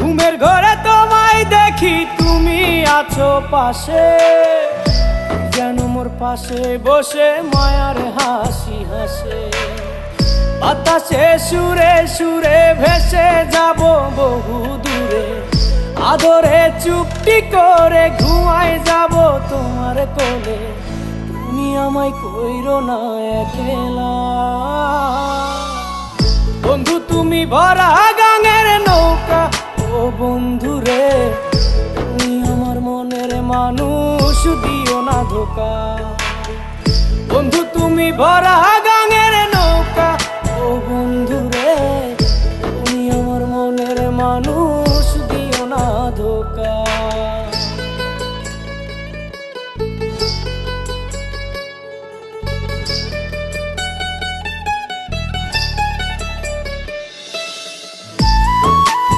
ঘুমের ঘরে তোমায় দেখি তুমি আছো পাশে, যেন মোর পাশে বসে মায়ার হাসি হাসে। বাতাসে সুরে সুরে ভেসে যাব বহু দূরে, আদরে চুপটি করে ঘুমায় যাব তোমার কোলে। তুমি আমায় কইরো না একলা বন্ধু, তুমি ভরা গাঙের নৌকা। ও বন্ধু রে, তুমি আমার মনের মানুষ, দিও না ধোকা। বন্ধু তুমি ভরা গাঙের নৌকা। ও বন্ধু রে, তুমি আমার মনের মানুষ, দিও না ধোকা।